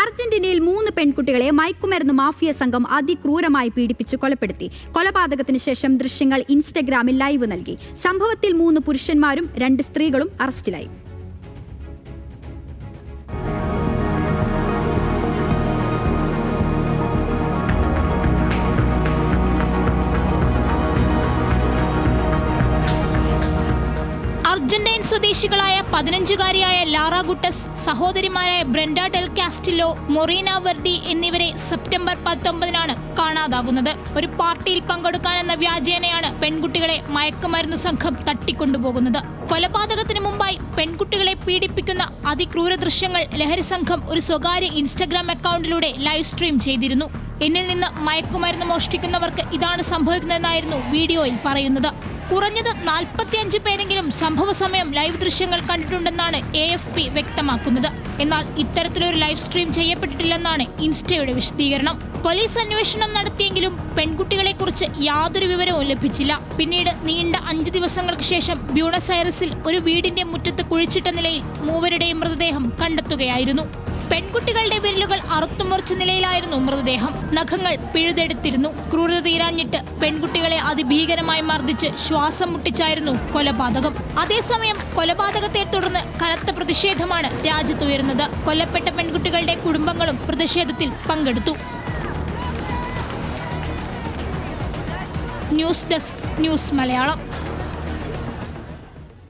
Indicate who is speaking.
Speaker 1: അർജന്റീനയിൽ 3 പെൺകുട്ടികളെ മയക്കുമരുന്ന് മാഫിയ സംഘം അതിക്രൂരമായി പീഡിപ്പിച്ച് കൊലപ്പെടുത്തി. കൊലപാതകത്തിന് ശേഷം ദൃശ്യങ്ങൾ ഇൻസ്റ്റഗ്രാമിൽ ലൈവ് നൽകി. സംഭവത്തിൽ 3 പുരുഷന്മാരും 2 സ്ത്രീകളും അറസ്റ്റിലായി.
Speaker 2: അർജന്റൈൻ സ്വദേശികളായ 15-കാരിയായ ലാറ ഗുട്ടസ്, സഹോദരിമാരായ Brenda del Castillo, Morena Verdi എന്നിവരെ സെപ്റ്റംബർ 19-നാണ് കാണാതാകുന്നത്. ഒരു പാർട്ടിയിൽ പങ്കെടുക്കാനെന്ന വ്യാജേനയാണ് പെൺകുട്ടികളെ മയക്കുമരുന്ന് സംഘം തട്ടിക്കൊണ്ടുപോകുന്നത്. കൊലപാതകത്തിന് മുമ്പായി പെൺകുട്ടികളെ പീഡിപ്പിക്കുന്ന അതിക്രൂര ദൃശ്യങ്ങൾ ലഹരി സംഘം ഒരു സ്വകാര്യ ഇൻസ്റ്റഗ്രാം അക്കൗണ്ടിലൂടെ ലൈവ് സ്ട്രീം ചെയ്തിരുന്നു. എന്നിൽ നിന്ന് മയക്കുമരുന്ന് മോഷ്ടിക്കുന്നവർക്ക് ഇതാണ് സംഭവിക്കുന്നതെന്നായിരുന്നു വീഡിയോയിൽ പറയുന്നത്. കുറഞ്ഞത് 45 പേരെങ്കിലും സംഭവ സമയം ലൈവ് ദൃശ്യങ്ങൾ കണ്ടിട്ടുണ്ടെന്നാണ് AFP വ്യക്തമാക്കുന്നത്. എന്നാൽ ഇത്തരത്തിലൊരു ലൈവ് സ്ട്രീം ചെയ്യപ്പെട്ടിട്ടില്ലെന്നാണ് ഇൻസ്റ്റയുടെ വിശദീകരണം. പോലീസ് അന്വേഷണം നടത്തിയെങ്കിലും പെൺകുട്ടികളെക്കുറിച്ച് യാതൊരു വിവരവും ലഭിച്ചില്ല. പിന്നീട് നീണ്ട 5 ദിവസങ്ങൾക്ക് ശേഷം ബ്യൂണസ് ഐറിസിൽ ഒരു വീടിന്റെ മുറ്റത്ത് കുഴിച്ചിട്ട നിലയിൽ 3 മൃതദേഹം കണ്ടെത്തുകയായിരുന്നു. പെൺകുട്ടികളുടെ വിരലുകൾ അറുത്തുമുറിച്ച നിലയിലായിരുന്നു മൃതദേഹം. നഖങ്ങൾ പിഴുതെടുത്തിരുന്നു. ക്രൂരത തീരാഞ്ഞിട്ട് പെൺകുട്ടികളെ അതിഭീകരമായി മർദ്ദിച്ച് ശ്വാസം മുട്ടിച്ചായിരുന്നു കൊലപാതകം. അതേസമയം കൊലപാതകത്തെ തുടർന്ന് കനത്ത പ്രതിഷേധമാണ് രാജ്യത്തുയരുന്നത്. കൊല്ലപ്പെട്ട പെൺകുട്ടികളുടെ കുടുംബങ്ങളും പ്രതിഷേധത്തിൽ പങ്കെടുത്തു. News desk, news Malayalam.